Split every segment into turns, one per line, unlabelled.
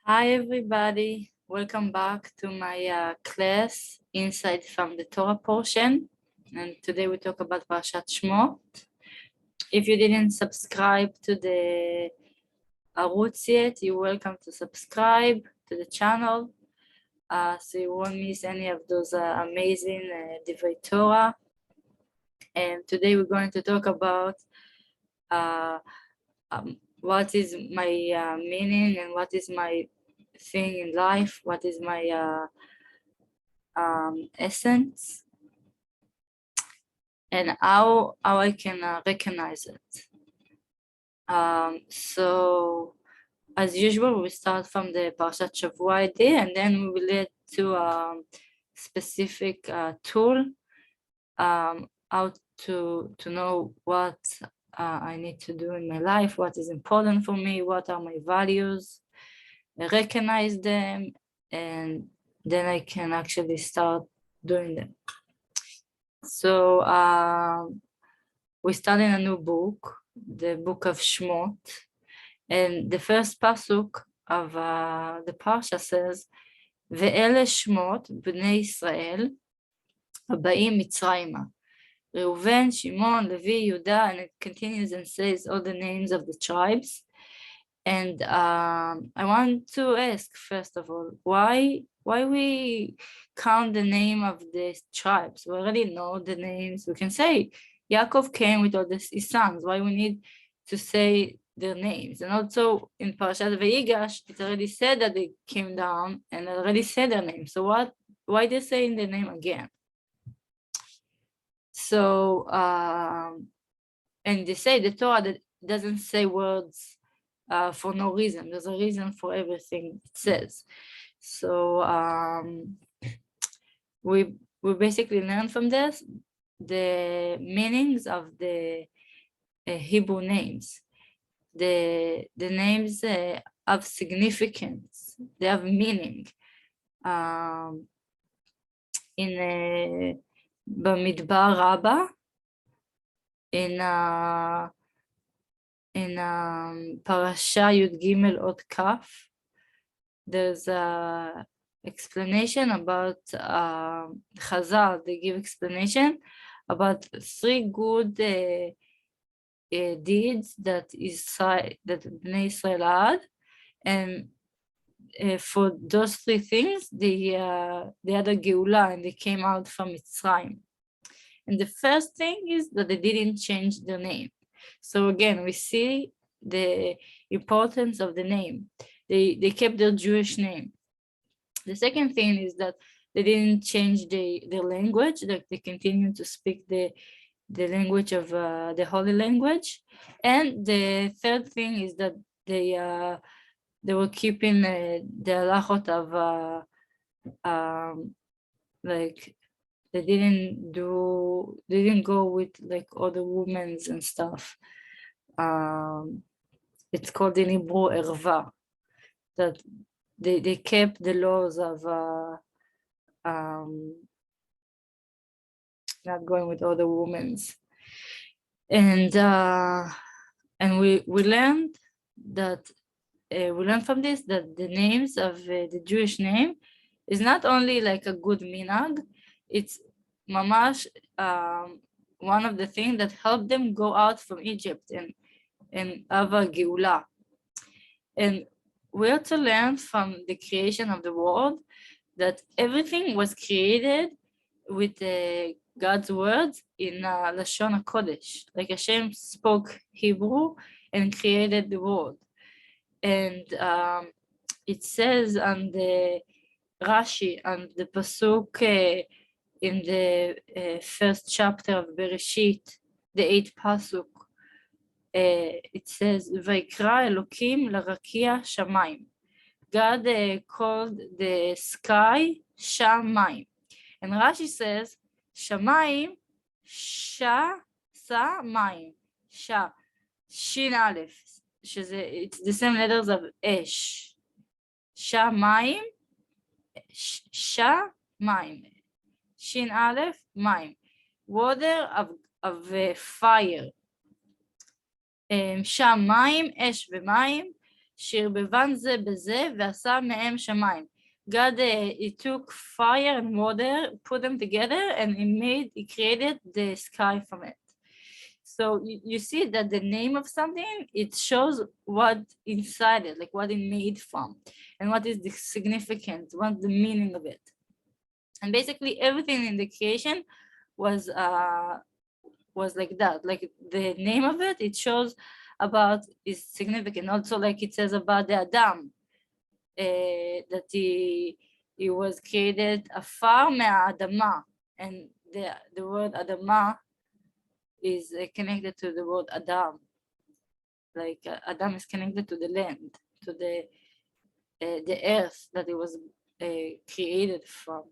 Hi everybody, welcome back to my class Insight from the Torah portion, and today we talk about Parshat Shemot. If you didn't subscribe to the arutz yet, you're welcome to subscribe to the channel so you won't miss any of those amazing Devar Torah. And today we're going to talk about what is my meaning and what is my thing in life, what is my essence, and how I can recognize it. So as usual, we start from the Parshat Shavua idea, and then we will lead to a specific tool, how to know what I need to do in my life, what is important for me, what are my values, recognize them, and then I can actually start doing them. So we started a new book, the book of Shemot, and the first pasuk of the parsha says, "Ve'ele Shemot bnei Israel הבאים מצרימה." Reuven, Shimon, Levi, Yehuda, and it continues and says all the names of the tribes. And I want to ask, first of all, why we count the name of the tribes? We already know the names. We can say Yaakov came with all his sons. Why we need to say their names? And also in Parashat Vayigash, it already said that they came down and already said their name. So why they saying their name again? So and they say the Torah that doesn't say words for no reason. There's a reason for everything it says. So we basically learn from this the meanings of the Hebrew names. The names have significance. They have meaning. In Bamidbar Rabbah, in Parasha Yud Gimel Od Kaf, there's a explanation about Chazal. They give explanation about 3 good deeds that Bnei Israel had, and for those 3 things they had a Geula and they came out from Mitzrayim. And the first thing is that they didn't change their name. So again, we see the importance of the name. They kept their Jewish name. The second thing is that they didn't change their language, like they continue to speak the language of the holy language. And the third thing is that they were keeping the halachot of like they didn't go with like other women and stuff. It's called in Hebrew erva, that they kept the laws of not going with other women. And we learned that we learned from this that the names of the Jewish name is not only like a good minhag, it's mamash one of the things that helped them go out from Egypt and have a geula. And we have to learn from the creation of the world that everything was created with God's words in Lashon HaKodesh. Like Hashem spoke Hebrew and created the world. And it says on the Rashi, on the pasuk in the first chapter of Bereshit, the 8th pasuk, it says, Vayikra Elokim larakia shamayim. God called the sky shamayim. And Rashi says, shamayim, sha, sa, mayim, sha, shin aleph. It's the same letters of esh. Sha mayim, sha mayim. Shin aleph, mayim. Water of fire. Sha mayim, esh v'mayim. שערבבן זה בזה ועשה מהם שמיים. God, he took fire and water, put them together, and he created the sky from it. So you see that the name of something, it shows what inside it, like what it made from, and what is the significance, what the meaning of it. And basically everything in the creation was like that. Like the name of it, it shows about is significant. Also, like it says about the Adam, that he was created afar me'adama, and the word Adama is connected to the word Adam. Like Adam is connected to the land, to the earth that it was created from.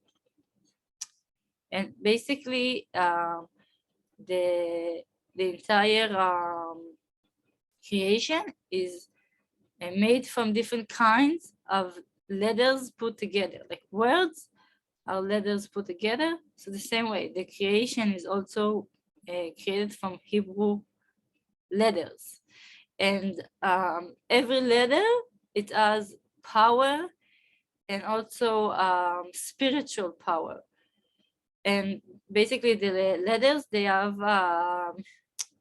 And basically, the entire creation is made from different kinds of letters put together. Like words are letters put together. So the same way, the creation is also created from Hebrew letters. And every letter, it has power and also spiritual power. And basically the letters, they have,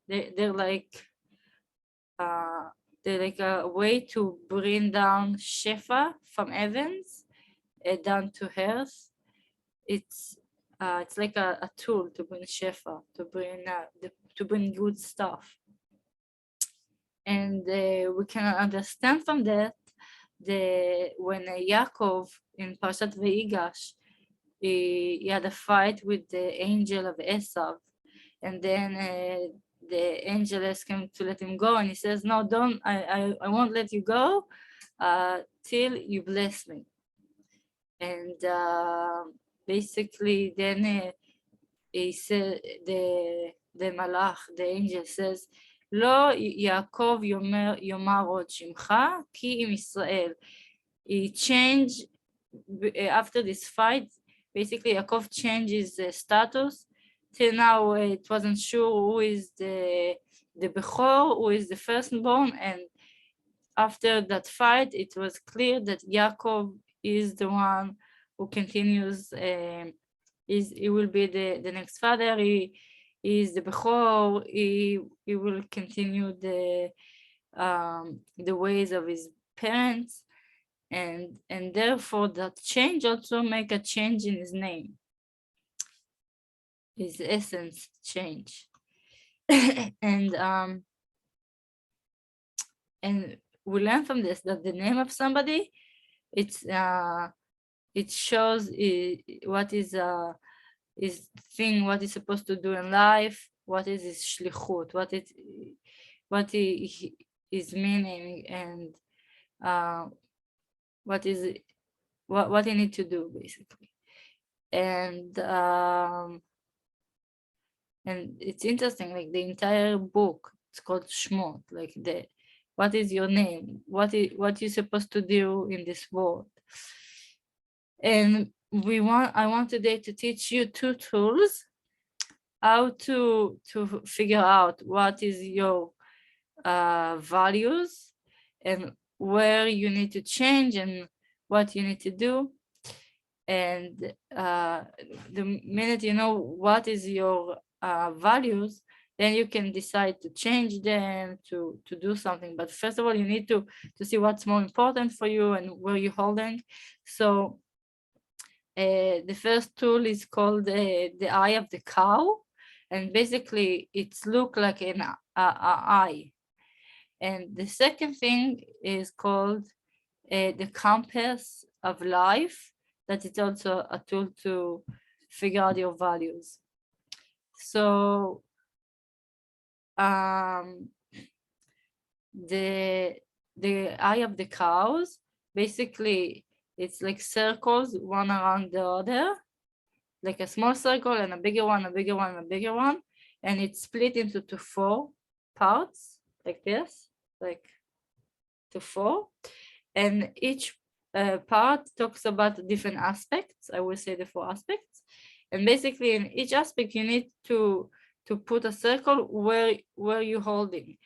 they're like a way to bring down Shefa from heavens down to earth. It's like a tool to bring Shefa, to bring good stuff. And we can understand from that when Yaakov in Parshat Vayigash, he had a fight with the angel of Esav, and then the angel asked him to let him go, and he says, "No, don't. I won't let you go till you bless me." And basically, then he said, the malach, the angel says, "Lo Yaakov yomar od shimcha ki im Israel." He changed after this fight. Basically, Yaakov changed his status. Till now, it wasn't sure who is the Bechor, who is the firstborn, and after that fight, it was clear that Yaakov is the one who continues. He will be the next father. He is the Bechor. He will continue the ways of his parents. And therefore that change also make a change in his name. His essence change. And we learn from this that the name of somebody, it shows what is his thing, what he's supposed to do in life, what is his shlichut, what his meaning, and what you need to do, basically. And it's interesting, like the entire book, it's called Shemot, like what is your name, what you're supposed to do in this world. And I want today to teach you 2 tools how to figure out what is your values and where you need to change and what you need to do. And the minute you know what is your values, then you can decide to change them, to do something. But first of all, you need to see what's more important for you and where you're holding. So the first tool is called the eye of the cow, and basically it's look like an eye. And the second thing is called the compass of life, that is also a tool to figure out your values. So the eye of the cows, basically it's like circles, one around the other, like a small circle and a bigger one, a bigger one, a bigger one, and it's split into 4 parts, like this, like to 4, and each part talks about different aspects. I will say the 4 aspects, and basically in each aspect you need to put a circle where you're holding.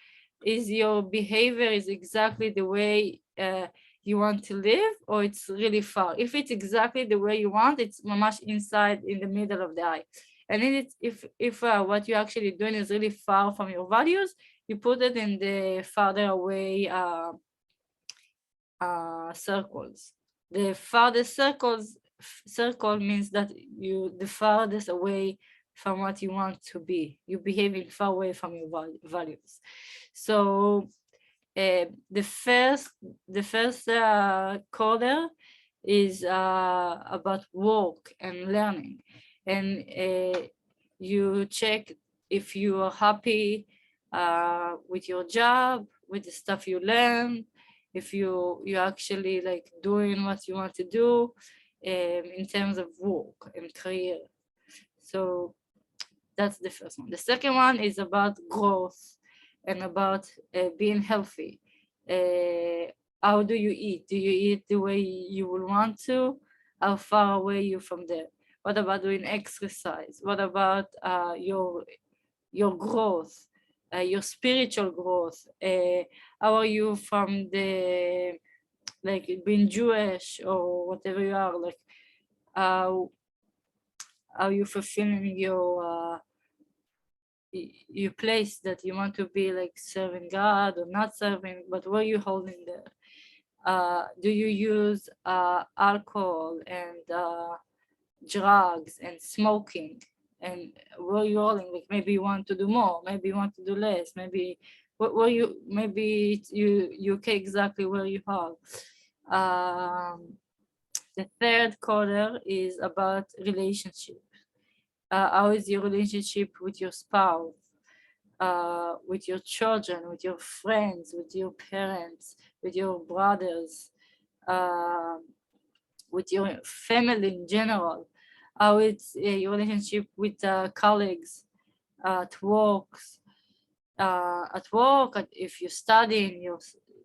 Is your behavior is exactly the way you want to live, or it's really far. If it's exactly the way you want, it's mamash inside in the middle of the eye. And then it's, if what you're actually doing is really far from your values, you put it in the farther away circles. The farthest circle means that you the farthest away from what you want to be. You're behaving far away from your values. So the first quarter is about work and learning, and you check if you are happy with your job, with the stuff you learn, if you actually like doing what you want to do in terms of work and career. So that's the first one. The second one is about growth and about being healthy. How do you eat? Do you eat the way you will want to? How far away are you from there? What about doing exercise? What about your growth, your spiritual growth? How are you from the, like, being Jewish or whatever you are? Like, how you fulfilling your place that you want to be, like serving God or not serving, but where you holding there? Do you use alcohol and drugs and smoking? And where you holding? Like, maybe you want to do more, maybe you want to do less, maybe where you, maybe you okay exactly where you are. The third quarter is about relationship. How is your relationship with your spouse, with your children, with your friends, with your parents, with your brothers, with your family in general? How it's your relationship with colleagues at work, if you study in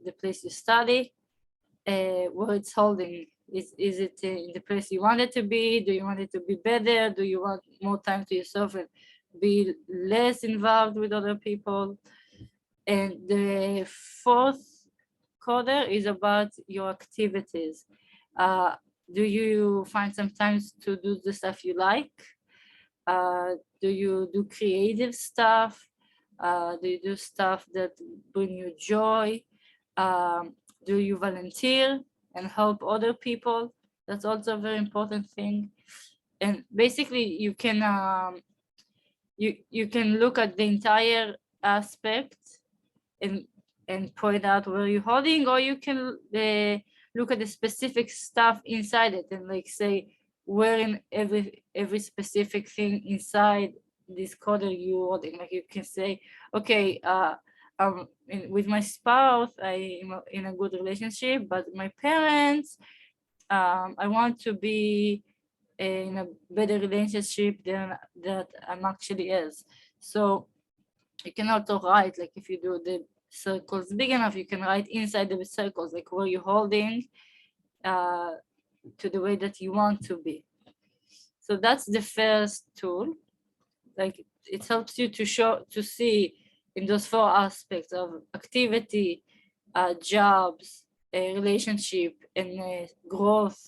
the place you study, where it's holding. Is it in the place you want it to be? Do you want it to be better? Do you want more time to yourself and be less involved with other people? And the fourth quarter is about your activities. Do you find some time to do the stuff you like? Do you do creative stuff? Do you do stuff that bring you joy? Do you volunteer and help other people? That's also a very important thing. And basically, you can you can look at the entire aspect and point out where you're holding, or you can look at the specific stuff inside it and like say where in every specific thing inside this quarter you're holding. Like you can say, okay, with my spouse, I'm in a good relationship, but my parents, I want to be in a better relationship than that I'm actually is. So you can also write, like if you do the circles big enough, you can write inside the circles, like where you're holding to the way that you want to be. So that's the first tool. Like it helps you to see in those four aspects of activity, jobs, relationship, and growth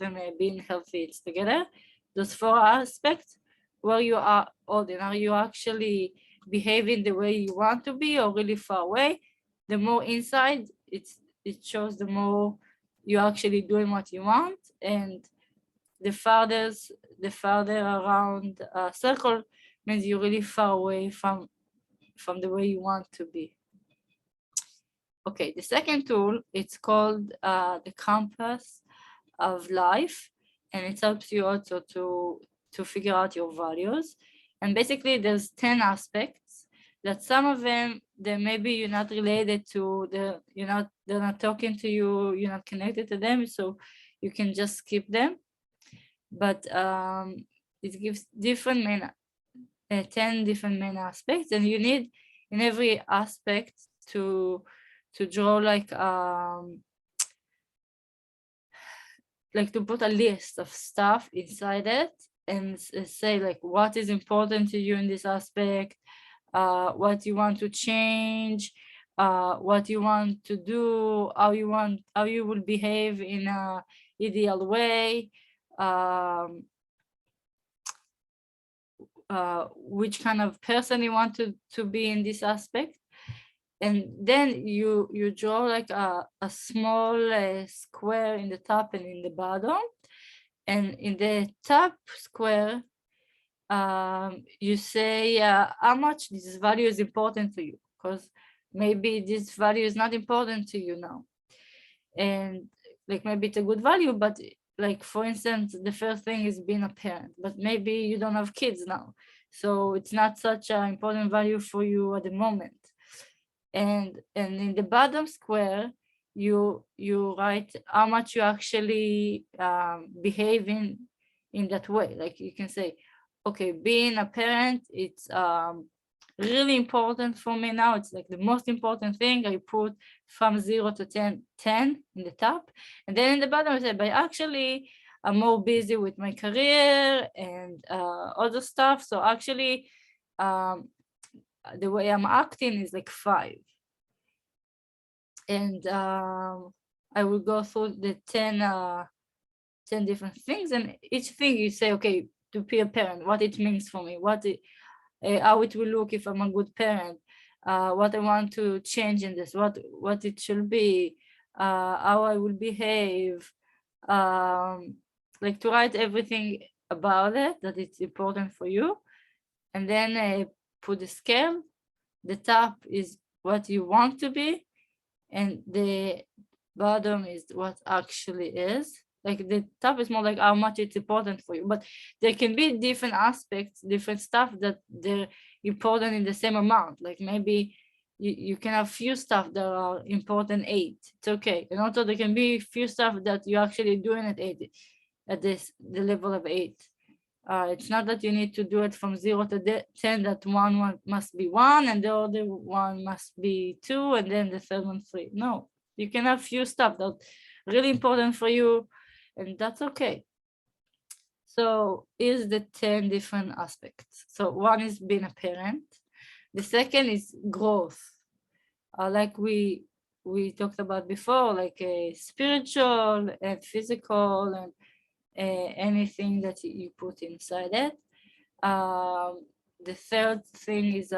and being healthy. It's together. Those four aspects where you are holding. Are you actually behaving the way you want to be, or really far away? The more inside, it shows the more you're actually doing what you want, and the farther around a circle means you're really far away from the way you want to be. Okay, the second tool, it's called the compass of life, and it helps you also to figure out your values. And basically there's 10 aspects that some of them, that maybe you're not related to, they're not talking to you, you're not connected to them, so you can just skip them. But it gives 10 different main aspects, and you need in every aspect to draw like to put a list of stuff inside it and say like what is important to you in this aspect, what you want to change, what you want to do, how you will behave in a ideal way, which kind of person you want to be in this aspect. And then you draw like a small square in the top and in the bottom. And in the top square, you say how much this value is important to you, because maybe this value is not important to you now. And like maybe it's a good value, but like for instance, the first thing is being a parent, but maybe you don't have kids now. So it's not such an important value for you at the moment. And in the bottom square, you write how much you actually behave in that way. Like you can say, okay, being a parent, it's really important for me now. It's like the most important thing. I put from 0 to 10 in the top. And then in the bottom I say, but actually I'm more busy with my career and other stuff. So actually the way I'm acting is like 5. And I will go through the 10 different things, and each thing you say, okay, to be a parent, what it means for me, how it will look if I'm a good parent, what I want to change in this, what it should be, how I will behave, like to write everything about it, that it's important for you. And then put the scale. The top is what you want to be, and the bottom is what actually is. Like the top is more like how much it's important for you, but there can be different aspects, different stuff that they're important in the same amount. Like maybe you can have few stuff that are important 8. It's okay. And also there can be few stuff that you're actually doing at 8, at the level of 8. It's not that you need to do it from 0 to 10, that one must be 1 and the other one must be 2 and then the third one 3. No, you can have few stuff that really important for you, and that's okay. So here's the 10 different aspects. So one is being a parent. The second is growth. Like we talked about before, like spiritual and physical and anything that you put inside it. The third thing is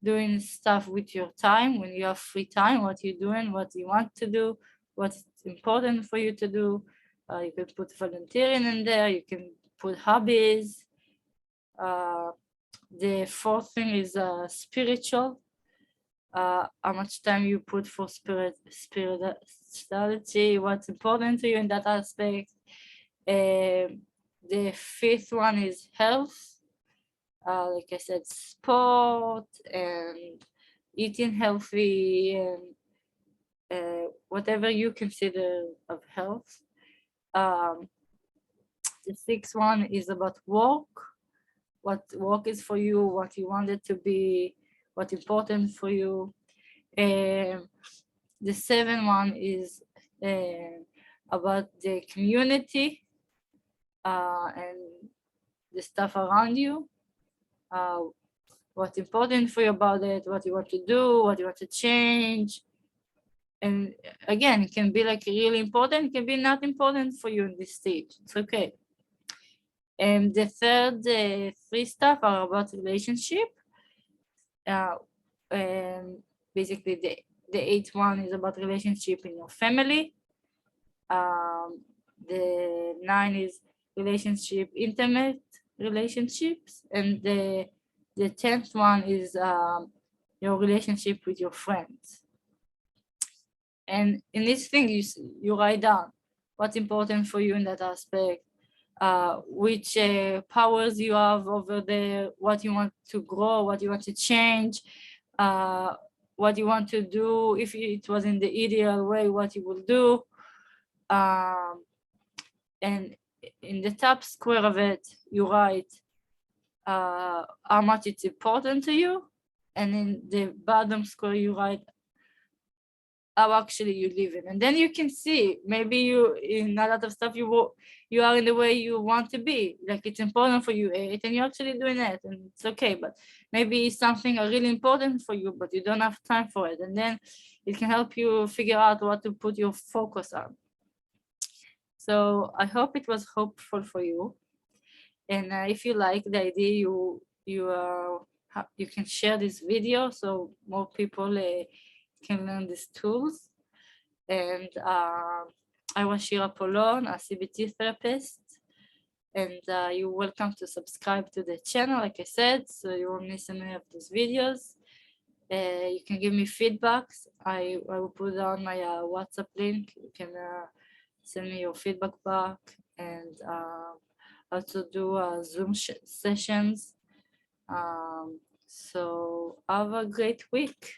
doing stuff with your time. When you have free time, what you're doing, what you want to do, what's important for you to do. You can put volunteering in there, you can put hobbies. The fourth thing is spiritual. How much time you put for spirituality, what's important to you in that aspect. The fifth one is health. Like I said, sport and eating healthy and whatever you consider of health. The sixth one is about work. What work is for you, what you want it to be, what's important for you. The seventh one is about the community and the stuff around you. What's important for you about it, what you want to do, what you want to change. And again, it can be like really important, it can be not important for you in this stage. It's okay. And the third 3 stuff are about relationship. Basically, the 8th one is about relationship in your family. The 9 is relationship, intimate relationships, and the 10th one is your relationship with your friends. And in this thing, you write down what's important for you in that aspect, which powers you have over there, what you want to grow, what you want to change, what you want to do. If it was in the ideal way, what you will do. And in the top square of it, you write how much it's important to you. And in the bottom square, you write how actually you live in, and then you can see maybe you in a lot of stuff you are in the way you want to be, like it's important for you and you're actually doing it, and it's okay. But maybe it's something really important for you but you don't have time for it, and then it can help you figure out what to put your focus on. So I hope it was hopeful for you, and if you like the idea, you can share this video so more people can learn these tools. And I was Shira Polon, a CBT therapist, and you're welcome to subscribe to the channel, like I said, so you won't miss any of these videos. You can give me feedbacks. I will put on my WhatsApp link. You can send me your feedback back, and also do Zoom sessions. So have a great week.